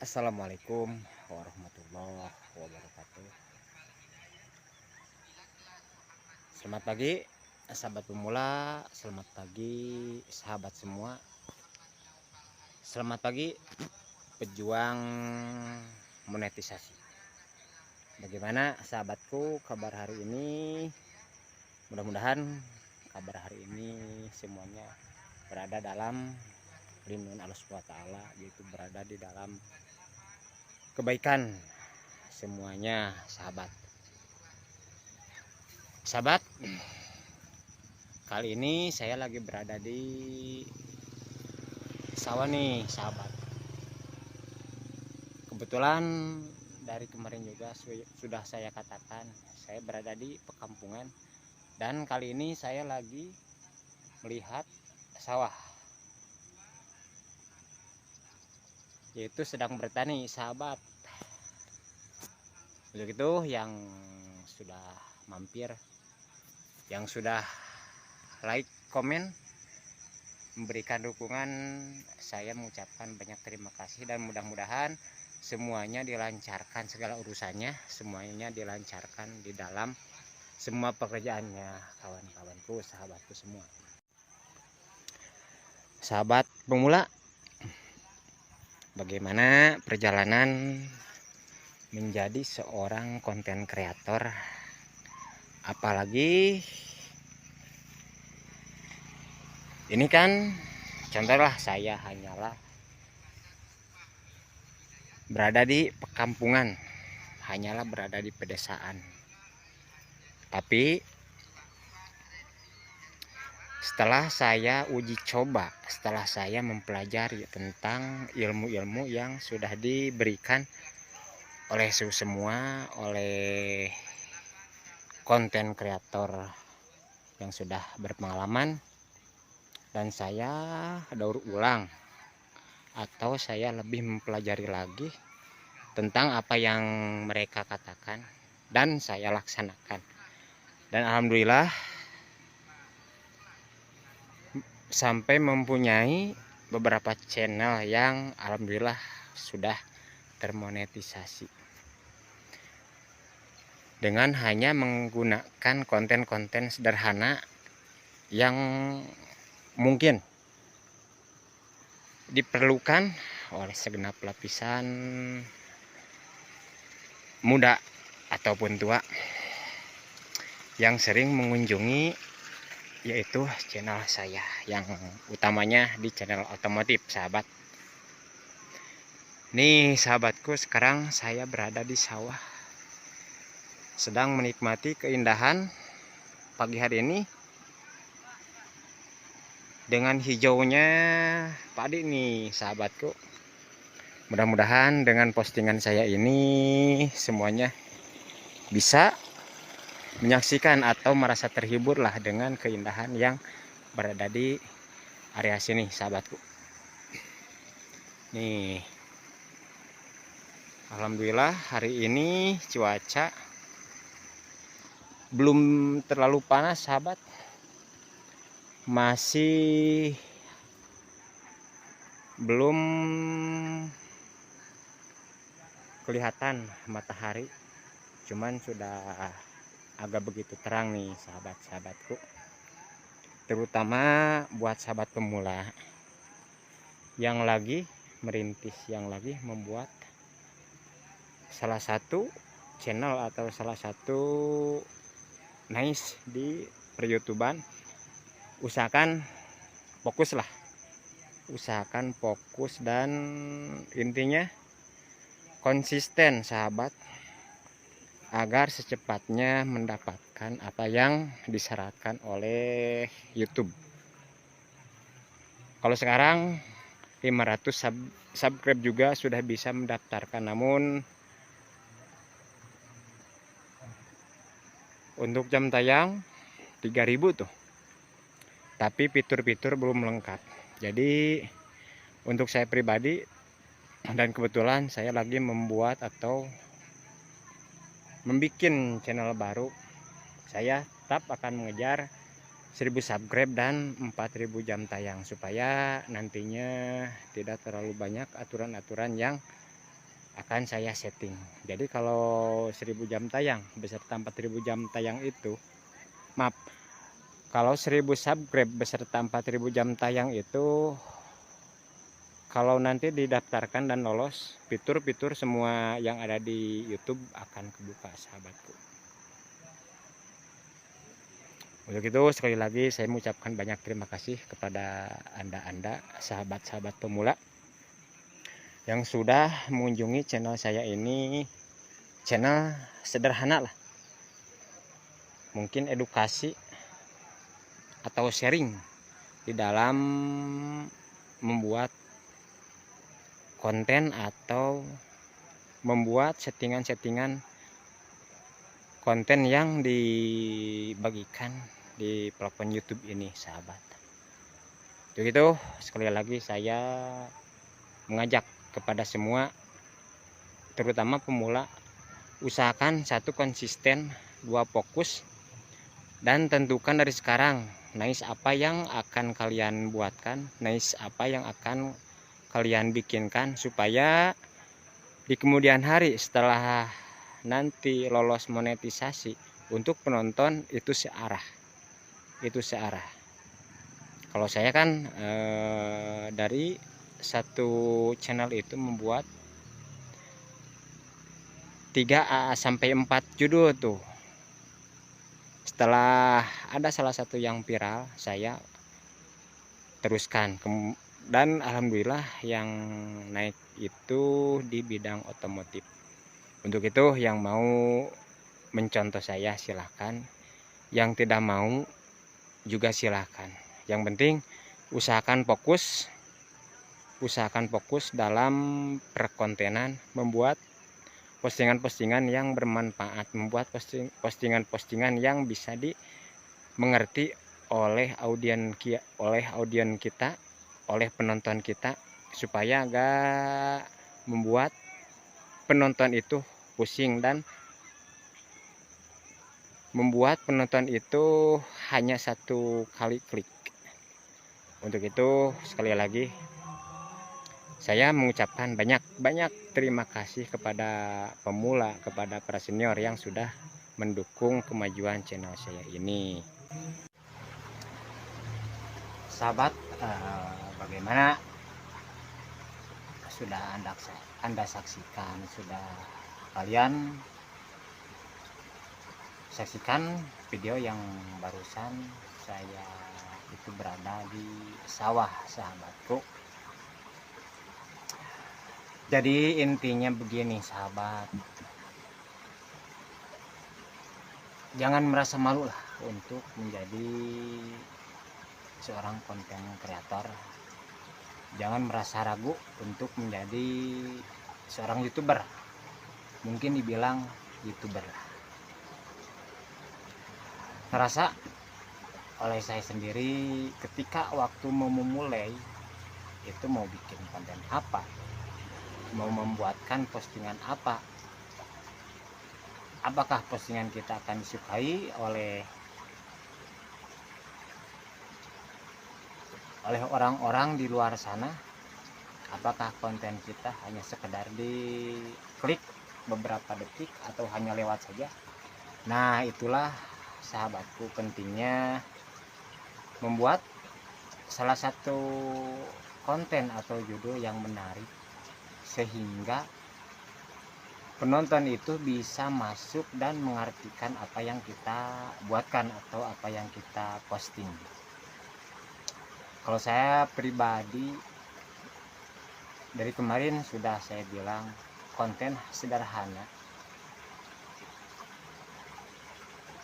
Assalamualaikum warahmatullahi wabarakatuh. Selamat pagi sahabat pemula, selamat pagi sahabat semua. Selamat pagi pejuang monetisasi. Bagaimana sahabatku kabar hari ini? Mudah-mudahan kabar hari ini semuanya berada dalam lindungan Allah SWT, yaitu berada di dalam kebaikan semuanya sahabat. Sahabat, kali ini saya lagi berada di sawah nih sahabat. Kebetulan dari kemarin juga sudah saya katakan saya berada di perkampungan, dan kali ini saya lagi melihat sawah, yaitu sedang bertani sahabat. Untuk itu yang sudah mampir, yang sudah like, komen, memberikan dukungan, saya mengucapkan banyak terima kasih, dan mudah-mudahan semuanya dilancarkan, segala urusannya semuanya dilancarkan di dalam semua pekerjaannya, kawan-kawanku, sahabatku semua. Sahabat pemula, bagaimana perjalanan menjadi seorang konten kreator, apalagi ini kan contohlah saya hanyalah berada di perkampungan, hanyalah berada di pedesaan. Tapi setelah saya uji coba, setelah saya mempelajari tentang ilmu-ilmu yang sudah diberikan oleh semua, oleh konten kreator yang sudah berpengalaman, dan saya daur ulang atau saya lebih mempelajari lagi tentang apa yang mereka katakan dan saya laksanakan. Dan alhamdulillah sampai mempunyai beberapa channel yang alhamdulillah sudah termonetisasi dengan hanya menggunakan konten-konten sederhana yang mungkin diperlukan oleh segenap lapisan muda ataupun tua yang sering mengunjungi, yaitu channel saya yang utamanya di channel otomotif sahabat. Nih sahabatku, sekarang saya berada di sawah, sedang menikmati keindahan pagi hari ini dengan hijaunya padi nih sahabatku. Mudah-mudahan dengan postingan saya ini semuanya bisa menyaksikan atau merasa terhibur lah dengan keindahan yang berada di area sini sahabatku. Nih, alhamdulillah hari ini cuaca belum terlalu panas sahabat, masih belum kelihatan matahari, cuman sudah agak begitu terang nih sahabat-sahabatku, terutama buat sahabat pemula yang lagi merintis, yang lagi membuat salah satu channel atau salah satu niche di per-YouTubean. Usahakan fokus lah, usahakan fokus, dan intinya konsisten sahabat, agar secepatnya mendapatkan apa yang disyaratkan oleh YouTube. Kalau sekarang 500 subscribe juga sudah bisa mendaftarkan, namun untuk jam tayang 3000 tuh, tapi fitur-fitur belum lengkap. Jadi untuk saya pribadi, dan kebetulan saya lagi membuat atau membuat channel baru, saya tetap akan mengejar 1000 subscribe dan 4000 jam tayang, supaya nantinya tidak terlalu banyak aturan-aturan yang akan saya setting. Jadi kalau 1000 jam tayang beserta 4000 jam tayang itu, maaf, kalau 1000 subscribe beserta 4000 jam tayang itu, kalau nanti didaftarkan dan lolos, fitur-fitur semua yang ada di YouTube akan kebuka, sahabatku. Untuk itu sekali lagi saya mengucapkan banyak terima kasih kepada Anda sahabat-sahabat pemula yang sudah mengunjungi channel saya ini. Channel sederhana lah, mungkin edukasi atau sharing di dalam membuat konten atau membuat settingan-settingan konten yang dibagikan di platform YouTube ini, sahabat. Begitu, sekali lagi saya mengajak kepada semua, terutama pemula, usahakan 1 konsisten, 2 fokus, dan tentukan dari sekarang nice apa yang akan kalian buatkan, nice apa yang akan kalian bikinkan, supaya di kemudian hari setelah nanti lolos monetisasi untuk penonton itu searah. Kalau saya kan dari 1 channel itu membuat 3 sampai 4 judul tuh. Setelah ada salah satu yang viral, saya teruskan dan alhamdulillah yang naik itu di bidang otomotif. Untuk itu yang mau mencontoh saya silahkan, yang tidak mau juga silahkan. Yang penting usahakan fokus dalam perkontenan, membuat postingan-postingan yang bermanfaat, membuat postingan-postingan yang bisa dimengerti oleh audien kita, oleh penonton kita, supaya gak membuat penonton itu pusing dan membuat penonton itu hanya 1 kali klik. Untuk itu sekali lagi saya mengucapkan banyak terima kasih kepada pemula, kepada para senior yang sudah mendukung kemajuan channel saya ini. Sahabat, bagaimana sudah Anda saksikan, sudah kalian saksikan video yang barusan saya itu berada di sawah, sahabatku. Jadi intinya begini, sahabat, jangan merasa malu lah untuk menjadi seorang konten kreator. Jangan merasa ragu untuk menjadi seorang YouTuber. Mungkin dibilang YouTuber lah. Terasa oleh saya sendiri ketika waktu mau memulai itu, mau bikin konten apa, mau membuatkan postingan apa, apakah postingan kita akan disukai oleh orang-orang di luar sana, apakah konten kita hanya sekedar diklik beberapa detik atau hanya lewat saja. Nah, itulah sahabatku pentingnya membuat salah satu konten atau judul yang menarik, sehingga penonton itu bisa masuk dan mengartikan apa yang kita buatkan atau apa yang kita posting. Kalau saya pribadi dari kemarin sudah saya bilang konten sederhana,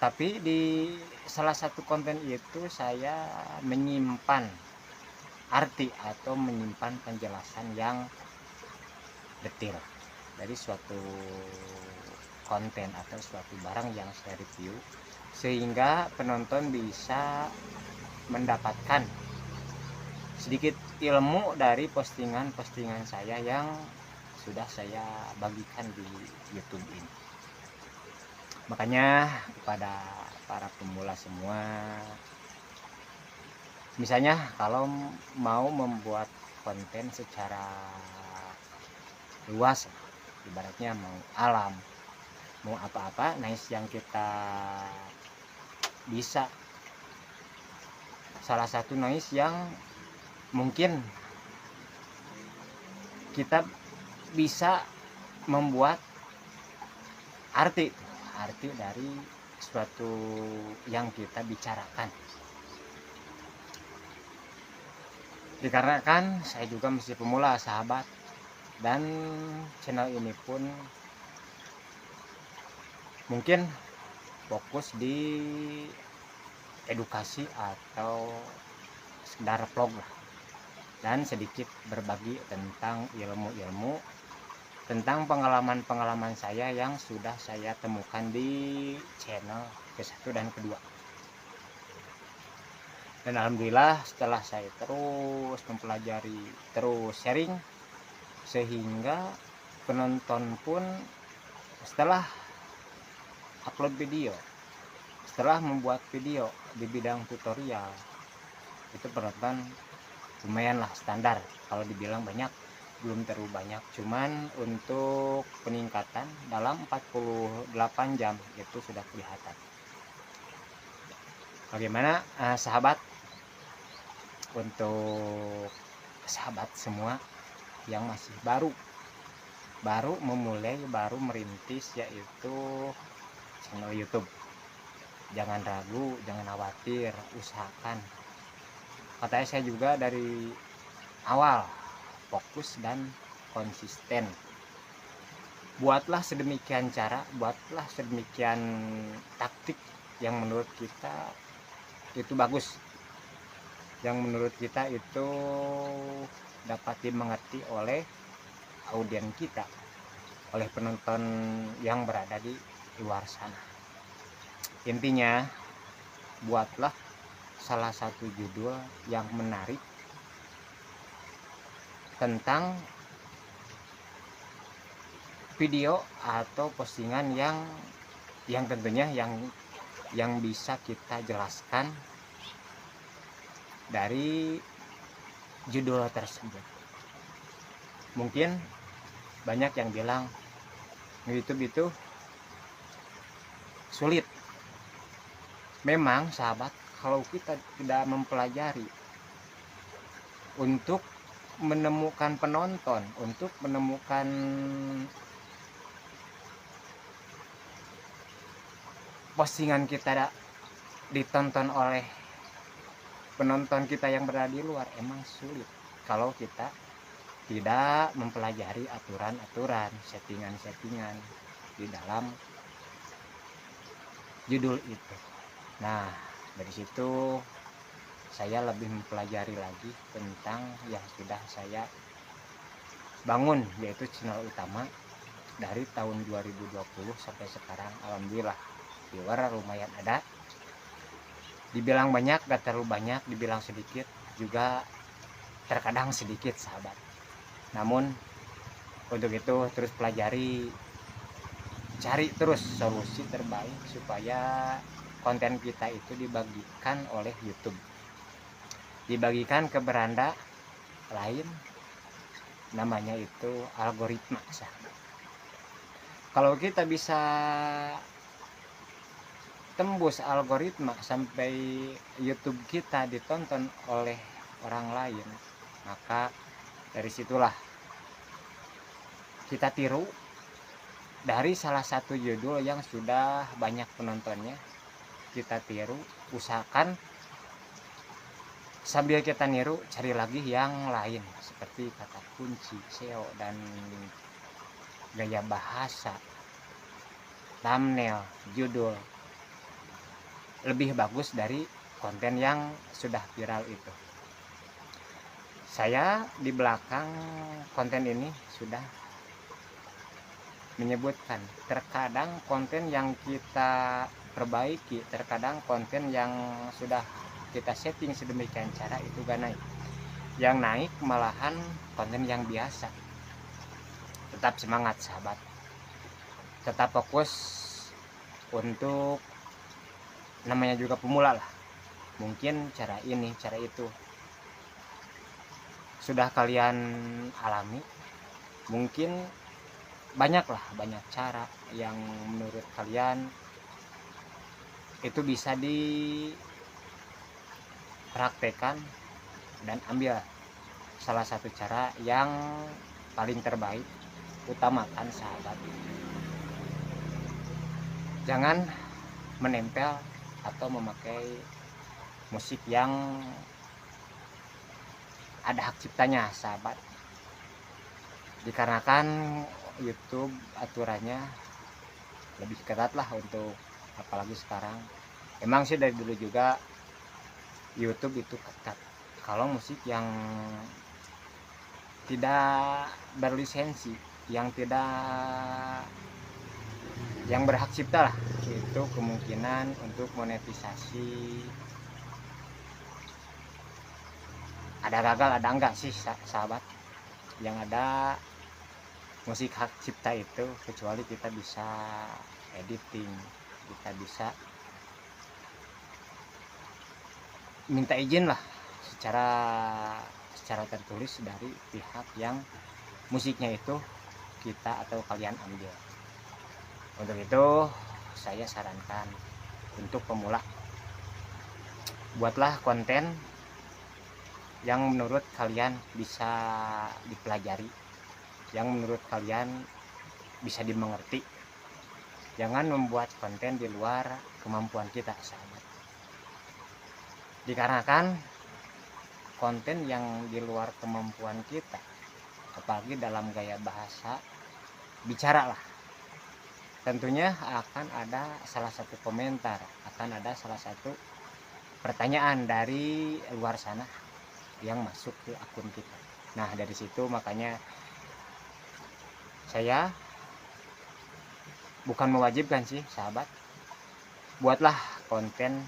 tapi di salah satu konten itu saya menyimpan arti atau menyimpan penjelasan yang detail dari suatu konten atau suatu barang yang saya review, sehingga penonton bisa mendapatkan sedikit ilmu dari postingan-postingan saya yang sudah saya bagikan di YouTube ini. Makanya kepada para pemula semua, misalnya kalau mau membuat konten secara luas, ibaratnya mau alam, mau apa-apa nice yang kita bisa. Salah satu noise yang mungkin kita bisa membuat arti dari suatu yang kita bicarakan. Dikarenakan saya juga masih pemula sahabat, dan channel ini pun mungkin fokus di edukasi atau sekedar vlog lah, dan sedikit berbagi tentang ilmu-ilmu, tentang pengalaman-pengalaman saya yang sudah saya temukan di channel ke-1 dan kedua. Dan alhamdulillah setelah saya terus mempelajari, terus sharing, sehingga penonton pun setelah upload video, setelah membuat video di bidang tutorial, itu penonton lumayan lah, standar. Kalau dibilang banyak, belum terlalu banyak, cuman untuk peningkatan dalam 48 jam itu sudah kelihatan. Bagaimana sahabat, untuk sahabat semua yang masih baru memulai, baru merintis, yaitu channel YouTube, jangan ragu, jangan khawatir, usahakan. Katanya saya juga dari awal fokus dan konsisten. Buatlah sedemikian cara, buatlah sedemikian taktik yang menurut kita itu bagus, yang menurut kita itu dapat dimengerti oleh audien kita, oleh penonton yang berada di luar sana. Intinya, buatlah salah satu judul yang menarik tentang video atau postingan yang tentunya yang bisa kita jelaskan dari judul tersebut. Mungkin banyak yang bilang YouTube itu sulit. Memang sahabat, kalau kita tidak mempelajari untuk menemukan penonton, untuk menemukan postingan kita ditonton oleh penonton kita yang berada di luar, emang sulit kalau kita tidak mempelajari aturan-aturan, settingan-settingan di dalam judul itu. Nah, dari situ saya lebih mempelajari lagi tentang yang sudah saya bangun, yaitu channel utama dari tahun 2020 sampai sekarang. Alhamdulillah viewer lumayan ada, dibilang banyak gak terlalu banyak, dibilang sedikit juga terkadang sedikit sahabat. Namun untuk itu terus pelajari, cari terus solusi terbaik supaya konten kita itu dibagikan oleh YouTube, dibagikan ke beranda lain, namanya itu algoritma sahabat. Kalau kita bisa tembus algoritma sampai YouTube kita ditonton oleh orang lain, maka dari situlah kita tiru dari salah satu judul yang sudah banyak penontonnya, kita tiru, usahakan sambil kita niru cari lagi yang lain, seperti kata kunci, SEO, dan gaya bahasa, thumbnail, judul lebih bagus dari konten yang sudah viral itu. Saya di belakang konten ini sudah menyebutkan, terkadang konten yang kita perbaiki, terkadang konten yang sudah kita setting sedemikian cara itu gak naik. Yang naik malahan konten yang biasa. Tetap semangat sahabat, tetap fokus. Untuk namanya juga pemula lah, mungkin cara ini cara itu sudah kalian alami, mungkin banyak cara yang menurut kalian itu bisa dipraktekkan dan ambil salah satu cara yang paling terbaik. Utamakan sahabat, jangan menempel atau memakai musik yang ada hak ciptanya sahabat, dikarenakan YouTube aturannya lebih ketat lah untuk, apalagi sekarang. Emang sih dari dulu juga YouTube itu ketat kalau musik yang tidak berlisensi, yang berhak cipta lah, itu kemungkinan untuk monetisasi ada gagal ada enggak sih sahabat. Yang ada musik hak cipta itu kecuali kita bisa editing, kita bisa minta izin lah secara tertulis dari pihak yang musiknya itu kita atau kalian ambil. Untuk itu saya sarankan untuk pemula, buatlah konten yang menurut kalian bisa dipelajari, yang menurut kalian bisa dimengerti. Jangan membuat konten di luar kemampuan kita sahabat, dikarenakan konten yang di luar kemampuan kita, apalagi dalam gaya bahasa bicara lah, tentunya akan ada salah satu komentar, akan ada salah satu pertanyaan dari luar sana yang masuk ke akun kita. Nah dari situ makanya saya bukan mewajibkan sih sahabat, buatlah konten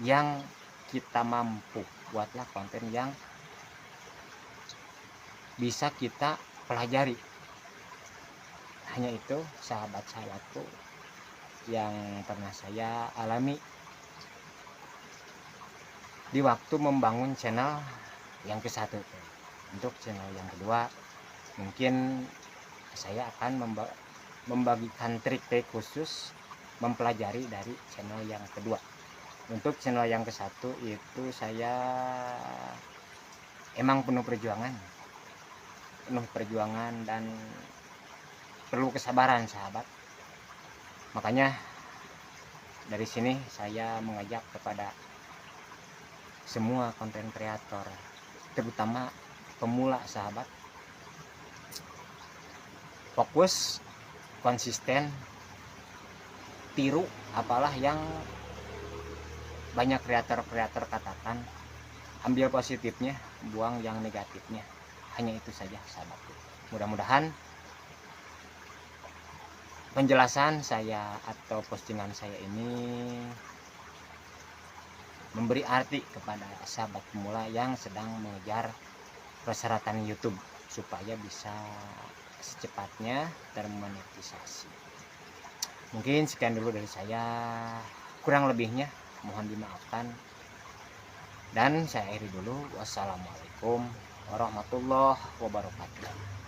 yang kita mampu, buatlah konten yang bisa kita pelajari. Hanya itu sahabat-sahabatku yang pernah saya alami di waktu membangun channel yang ke satu. Untuk channel yang kedua mungkin saya akan membagikan trik-trik khusus mempelajari dari channel yang kedua. Untuk channel yang ke satu itu saya emang penuh perjuangan dan perlu kesabaran sahabat. Makanya dari sini saya mengajak kepada semua konten kreator, terutama pemula sahabat, fokus, konsisten, tiru apalah yang banyak kreator-kreator katakan, ambil positifnya, buang yang negatifnya. Hanya itu saja sahabatku. Mudah-mudahan penjelasan saya atau postingan saya ini memberi arti kepada sahabat pemula yang sedang mengejar persyaratan YouTube supaya bisa secepatnya termonetisasi. Mungkin sekian dulu dari saya, kurang lebihnya mohon dimaafkan, dan saya akhiri dulu. Wassalamualaikum warahmatullahi wabarakatuh.